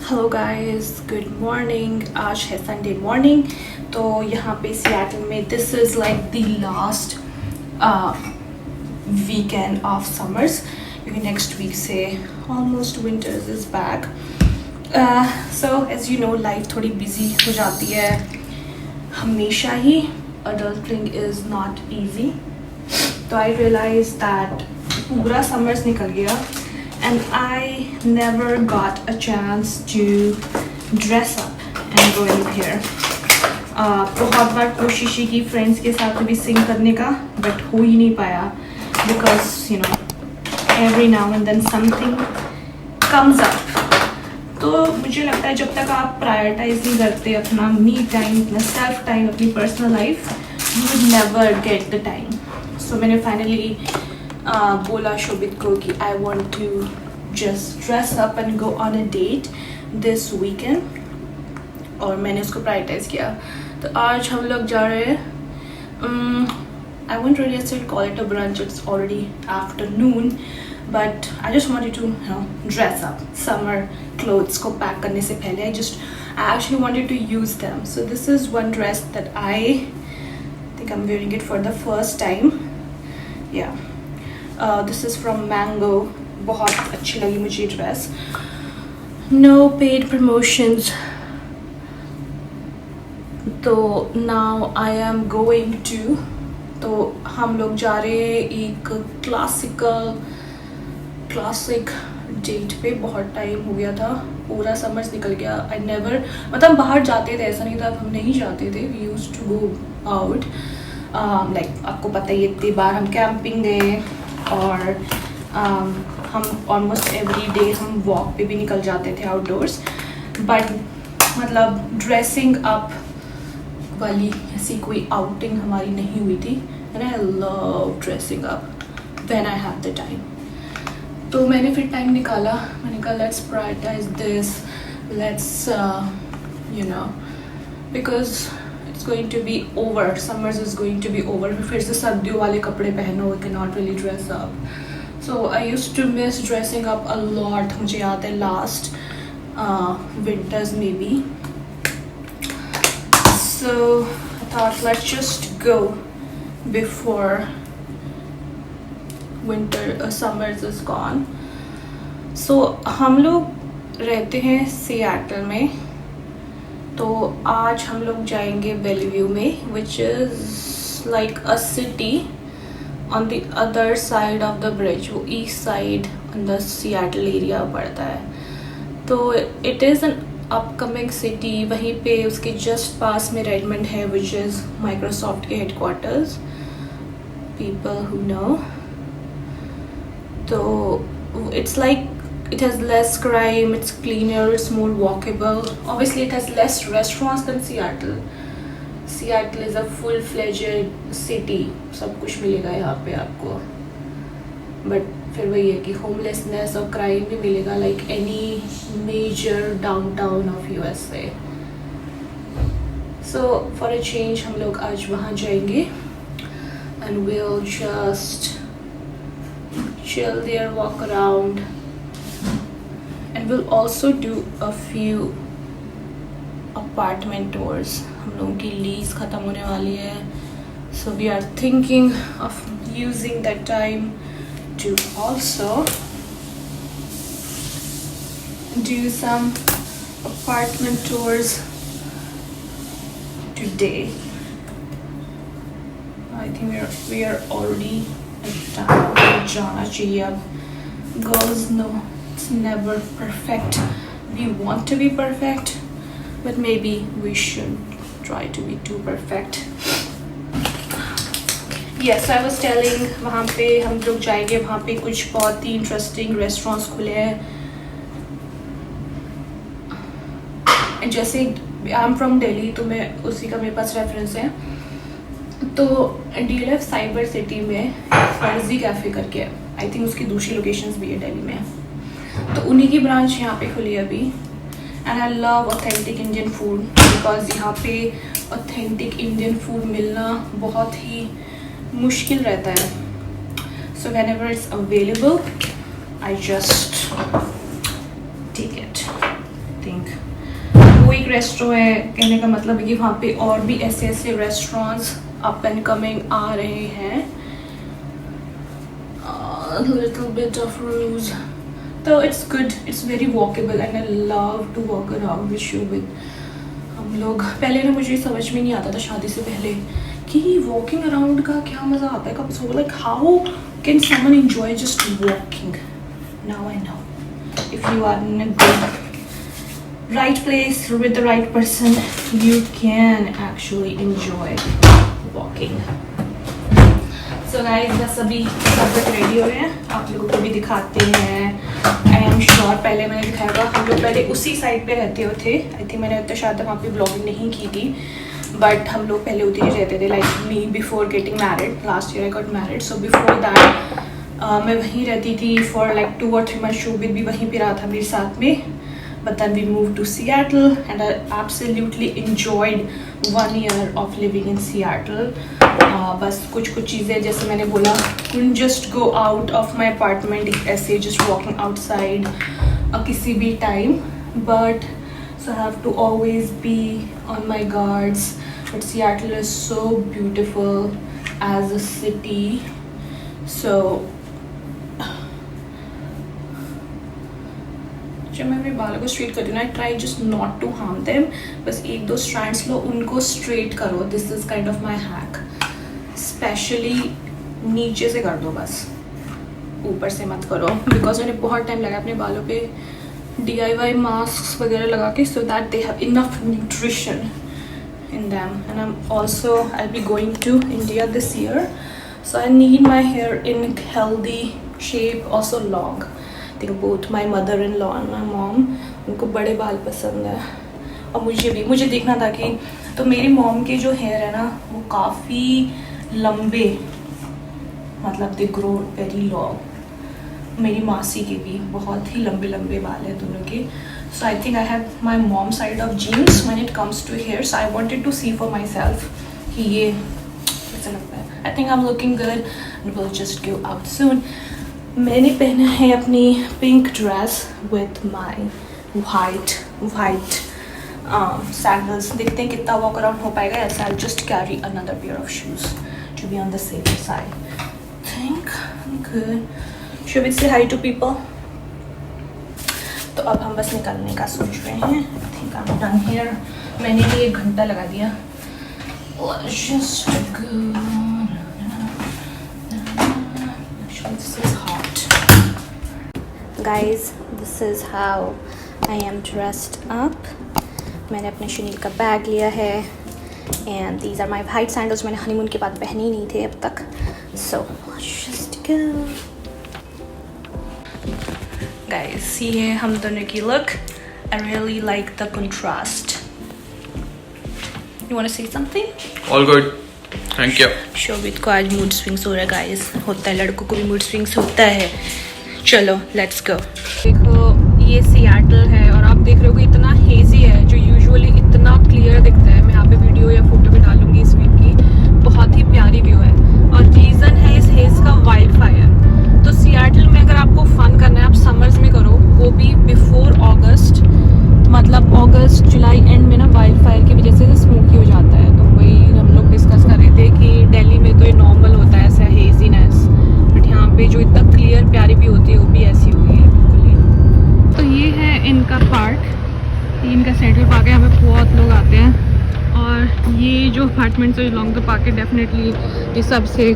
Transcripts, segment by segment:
Hello guys, good morning. आज है Sunday morning. तो यहाँ पे सियाटल में this is like the last weekend of summers, क्योंकि नेक्स्ट वीक से almost winters is back. So as you know, life थोड़ी बिजी हो जाती है हमेशा ही। Adulting is not easy. तो आई रियलाइज दैट पूरा समर्स निकल गया and I never got a chance to dress up and go anywhere. बहुत बार कोशिश की फ्रेंड्स के साथ भी सिंग करने का, बट हो ही नहीं पाया because you know every now and then something comes up. तो मुझे लगता है जब तक आप प्रायोरिटाइज नहीं करते अपना मी टाइम, अपना सेल्फ टाइम, अपनी personal life, you would never get the time. So मैंने फाइनली बोला शोभित को कि I want to just dress up and go on a date this weekend, और मैंने उसको प्रायोरिटाइज किया. तो आज हम लोग जा रहे हैं. I won't really still call it a brunch, it's already afternoon, but I just wanted to dress up. Summer clothes को पैक करने से पहले I actually wanted to use them. So this is one dress that I think I am wearing it for the first time. Yeah this is from Mango. बहुत अच्छी लगी मुझे dress. No paid promotions. तो now I am going to, तो हम लोग जा रहे हैं एक क्लासिक डेट पे. बहुत टाइम हो गया था, पूरा समर्स निकल गया. आई नेवर, मतलब बाहर जाते थे, ऐसा नहीं था हम नहीं जाते थे. We used to go out. Like आपको पता ही, इतनी बार हम कैंपिंग गए, और हम ऑलमोस्ट एवरी डे हम वॉक पे भी निकल जाते थे आउटडोर्स. बट मतलब ड्रेसिंग अप वाली ऐसी कोई आउटिंग हमारी नहीं हुई थी. And I love dressing up when I have the time. तो मैंने फिर टाइम निकाला. मैंने कहा let's prioritize this, let's you know, because it's going to be over. Summers is going to be over. फिर से सर्दियों वाले कपड़े पहनो, we can not really dress up. So I used to miss dressing up a lot. मुझे याद है last winters maybe. So I thought let's just go before summers is gone. So हम लोग रहते हैं सियाटल में, तो आज हम लोग जाएंगे बेलव्यू में, which is like a city on the other side of the bridge. वो east side on the Seattle area पड़ता है. तो it is an upcoming city. वहीं पे उसके just पास में रेडमंड है, which is Microsoft के headquarters. People who know. तो it's like it has less crime, it's cleaner, it's more walkable. Obviously it has less restaurants than Seattle. Seattle is a full-fledged city. सब कुछ मिलेगा यहाँ पे आपको, but फिर वही है कि होमलेसनेस और क्राइम भी मिलेगा like any major downtown of USA. So for a change हम लोग आज वहाँ जाएंगे and we'll just chill there, walk around, and we'll also do a few apartment tours. हम लोगों की लीज ख़त्म होने वाली है, so we are thinking of using that time to also do some apartment tours today. I think we are already at time. जाना चाहिए अब. Girls know it's never perfect. We want to be perfect, but maybe we should try to be too perfect. Yes, I was telling, वहाँ पे हम लोग जाएंगे. वहाँ पे कुछ बहुत ही इंटरेस्टिंग रेस्टोरेंट्स खुले हैं. जैसे आई एम फ्रॉम दिल्ली, तो मैं उसी का मेरे पास रेफरेंस है. तो DLF साइबर सिटी में फर्जी कैफ़े करके है. आई थिंक उसकी दूसरी लोकेशंस भी है दिल्ली में. तो उन्हीं की ब्रांच यहाँ पे खुली है अभी. And I love authentic Indian food, because यहाँ पे ऑथेंटिक इंडियन फूड मिलना बहुत ही मुश्किल रहता है. So whenever it's available I just take it. Think वो एक रेस्टोरेंट है, कहने का मतलब है कि वहाँ पे और भी ऐसे ऐसे रेस्टोरेंट्स अप एंड कमिंग आ रहे हैं. Little bit of Rouge. So it's good. It's very walkable and I love to walk around with Shobit. हम लोग पहले ना मुझे समझ में नहीं आता था शादी से पहले कि walking around का क्या मज़ा आता है. कब so like how can someone enjoy just walking? Now I know. If you are in a good right place with the right person, you can actually enjoy walking. So guys, बस अभी सब लोग रेडी हो रहे हैं, आप लोगों को भी दिखाते हैं. आई एम श्योर पहले मैंने दिखाया था, हम लोग पहले उसी साइड पे रहते थे. आई थिंक मैंने तो शायद वहाँ पे ब्लॉगिंग नहीं की थी, बट हम लोग पहले उधर ही रहते थे. Like me before getting married, last year I got married. So before that मैं वहीं रहती थी फॉर लाइक 2 or 3 months. शोभित भी वहीं पे रहा था मेरे साथ में. But then we moved to Seattle and I absolutely enjoyed 1 year of living in Seattle. बस कुछ चीज़ें जैसे मैंने बोला, couldn't just go out of my apartment ऐसे just walking outside किसी भी time, but so I have to always be on my guards. But Seattle is so beautiful as a city. So जब मैं अपने बालों को स्ट्रेट करती हूँ ना, I try just not to harm them. बस 1-2 स्ट्रैंड्स लो, उनको स्ट्रेट करो. This is kind of my hack. Specially नीचे से कर दो, बस ऊपर से मत करो. बिकॉज मैंने बहुत टाइम लगा अपने बालों पे DIY मास्क वगैरह लगा के, so that they have enough nutrition in them. And I'll be going to India this year, so I need my hair in healthy shape, also long. I think both my mother-in-law and my mom, उनको बड़े बाल पसंद है और मुझे देखना था कि, तो मेरी मॉम के जो हेयर है ना वो काफ़ी लंबे, मतलब दे ग्रो वेरी लॉन्ग. मेरी मासी के भी बहुत ही लंबे लंबे बाल हैं दोनों के. So I think I have my mom side of genes when it comes to hair. So I wanted to see for myself कि ये कैसा लगता है. I think I'm looking good and we'll just go out soon. मैंने पहना है अपनी pink dress with my white sandals. देखते हैं कितना walk around हो पाएगा. Else I'll just carry another pair of shoes to be on the safer side. Think I'm good. Should we say hi to people? तो अब हम बस निकलने का सोच रहे हैं. I think I'm done here. मैंने भी 1 घंटा लगा दिया. Let's just go. Actually, this is hot. Guys, this is how I am dressed up. मैंने अपने शनील का बैग लिया है. And these are my white sandals. मैंने हनीमून के बाद पहने ही नहीं थे अब तक. So let's just go. Guys, ये है हम दोनों की look. I really like the contrast. You want to say something? All good. Thank you. शोभित को आज मूड स्विंग्स हो रहा है गाइस. होता है, लड़कों को भी मूड स्विंग्स होता है. चलो लेट्स गो. देखो ये सियाटल है और आप देख रहे हो कि इतना हेजी है, जो यूजुअली इतना क्लियर दिखता है. मैं यहाँ पे वीडियो या फोटो भी डालूंगी इस वीक की. बहुत ही प्यारी व्यू है और रीज़न है इस हेज का वाइल्ड फायर. तो सियाटल में अगर आपको फन करना है, आप समर्स में करो, वो भी बिफोर अगस्त. मतलब अगस्त जुलाई एंड में ना वाइल्ड फायर की वजह से स्मोकी हो जाता है. तो वही हम लोग डिस्कस कर रहे थे कि दिल्ली में तो ये नॉर्मल होता है ऐसा हेजीनेस, बट यहाँ पे जो इतना क्लियर प्यारी भी होती है वो भी ऐसी हुई है बिल्कुल ही. तो ये है इनका पार्क, ये इनका सेंट्रल पार्क है. यहाँ पे बहुत लोग आते हैं और ये जो अपार्टमेंट्स है लॉन्ग द पार्क है, डेफिनेटली ये सबसे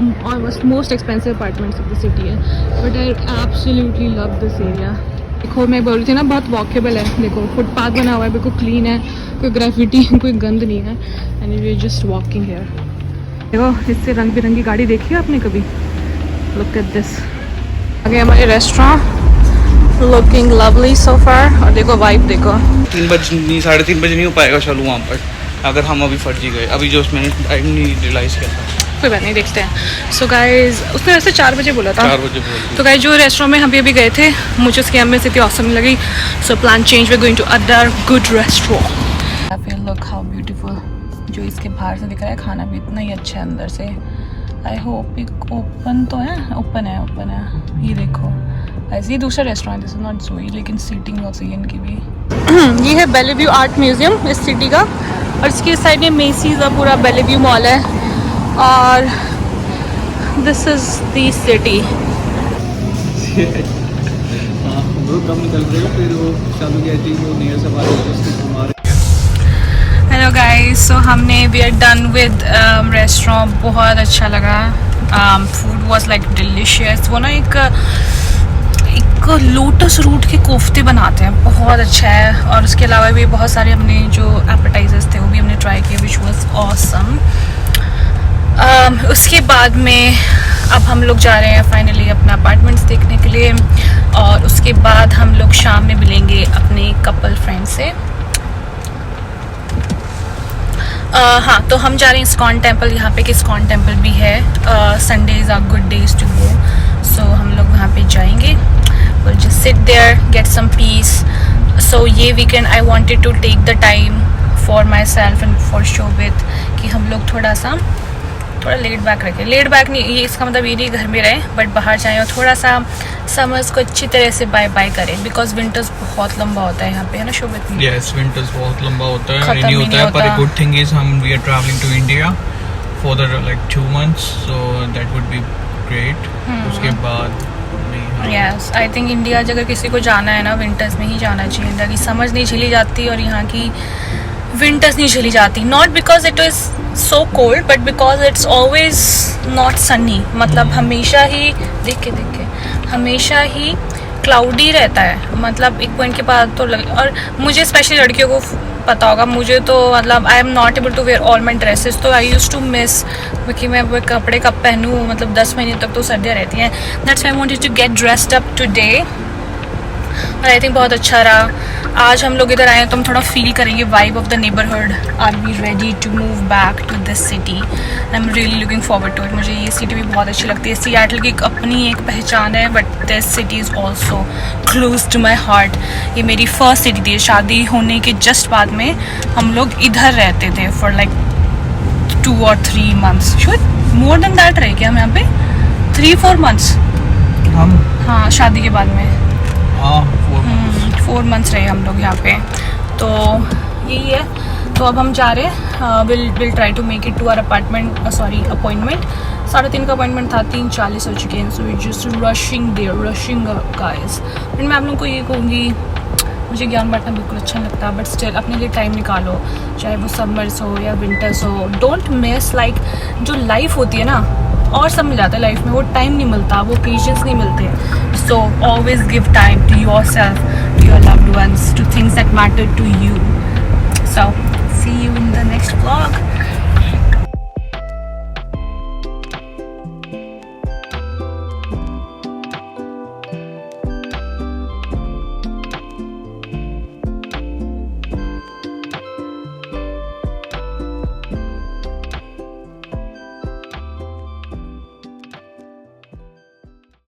almost most expensive apartments of the city है. But I absolutely love this area. देखो मैं बोल रही थी ना बहुत वॉकेबल है. देखो फुटपाथ बना हुआ है, बिल्कुल क्लीन है, कोई ग्रेफिटी कोई गंद नहीं है. And we are just walking here. देखो इससे रंग बिरंगी गाड़ी देखी है आपने कभी? Look at this. आगे हमारे restaurant looking lovely so far. और देखो वाइब देखो. 3 बजे नहीं, 3:30 बजे नहीं हो पाएगा चलो वहाँ पर, अगर हम अभी फर्जी गए. अभी जो मैंने टाइम नहीं रियलाइज़ किया था. कोई बात नहीं, देखते हैं. सो गाइज उसने वैसे 4 बजे बोला था. 4 बजे बोल. तो गाइज जो रेस्टोरेंट में हम अभी गए थे, मुझे उसकी एम्बियंस इतनी ऑसम लगी. So plan change, we are going to other good restaurant. Look how beautiful. जो इसके बाहर से दिख रहा है, खाना भी इतना ही अच्छा है अंदर से. आई होप ओपन तो है. ओपन है. ये देखो ऐसे ही दूसरा रेस्टोरेंट, दिस इज नॉट जोई, लेकिन सीटिंग बहुत सही है इनकी भी। ये है बेलेव्यू आर्ट म्यूजियम इस सिटी का, और इसके साइड में मेसीज और पूरा बेलेव्यू मॉल है, और दिस इज द सिटी। कम निकल रहे हो, फिर वो चालू कहती है वो नियर सवारी घुमा रही है। हेलो गाइस, सो हमने we are done with restaurant, बहुत अच्छा लगा, फूड वाज लाइक डिलीशियस। वो ना एक लोटस रूट के कोफ्ते बनाते हैं, बहुत अच्छा है, और उसके अलावा भी बहुत सारे हमने जो एपेटाइजर्स थे वो भी हमने ट्राई किए, विच वाज ऑसम। उसके बाद में अब हम लोग जा रहे हैं फाइनली अपना अपार्टमेंट्स देखने के लिए, और उसके बाद हम लोग शाम में मिलेंगे अपने कपल फ्रेंड से। हाँ, तो हम जा रहे हैं इस्कॉन टेम्पल, यहाँ पे इस्कॉन टेम्पल भी है, Sundays are good days to go, so हम लोग वहाँ पे जाएंगे। We'll just sit there, get some peace. So ये weekend I wanted to take the time for myself and for Shobit कि हम लोग थोड़ा लेट बैक रखें। लेट बैक नहीं, ये इसका मतलब ये नहीं घर में रहें, बट बाहर जाएं और थोड़ा सा समर्स को अच्छी तरह से बाय बाय करें, बिकॉज विंटर्स बहुत लंबा होता है यहाँ पे, है ना शोभित? यस, विंटर्स बहुत लंबा होता है, रेनी होता है, पर गुड थिंग इज हम we are travelling to India for the like 2 months, so that would be great. उसके बाद यस, आई थिंक इंडिया अगर किसी को जाना है ना, विंटर्स में ही जाना चाहिए। इंडिया की समर्स नहीं झेली जाती और यहाँ की विंटर्स नहीं झेली जाती, not because it is so cold but because it's always not Sunny, मतलब हमेशा ही देख के हमेशा ही क्लाउडी रहता है, मतलब एक पॉइंट के बाद तो और मुझे स्पेशली लड़कियों को पता होगा, मुझे तो मतलब I am not able to wear all my dresses, तो आई यूज टू मिस, क्योंकि मैं वो कपड़े कब पहनूँ, मतलब 10 महीने तक तो सर्दियाँ रहती हैं। That's why I wanted to get dressed up today, और आई थिंक बहुत अच्छा रहा। आज हम लोग इधर आए हैं तो हम थोड़ा फील करेंगे vibe of the neighbourhood. Are we ready to move back to this city? I am really looking forward to it. मुझे ये सिटी भी बहुत अच्छी लगती है। सियाटल की अपनी एक पहचान है, but this city is also close to my heart. ये मेरी फर्स्ट सिटी थी, शादी होने के जस्ट बाद में हम लोग इधर रहते थे for like 2 or 3 months, should more than that रहे क्या हम यहाँ पे? 3-4 months हम, हाँ, शादी के बाद में 4 4 months रहे हम लोग यहाँ पे, तो यही है। तो अब हम जा रहे हैं, will try to make it to our apartment, sorry appointment. 3:30 का अपॉइंटमेंट था, 3:40 हो चुके हैं, so we just rushing guys. फिर मैं आप लोगों को ये कहूँगी, मुझे ज्ञान बांटना बिल्कुल अच्छा नहीं लगता, बट स्टिल अपने लिए टाइम निकालो, चाहे वो समर्स हो या विंटर्स हो। डोंट मिस, लाइक जो लाइफ होती है ना, और सब मिल जाता है लाइफ में, वो टाइम नहीं मिलता, वो ओकेजन्स नहीं मिलते। So always give time to yourself, to your loved ones, to things that matter to you. So see you in the next vlog.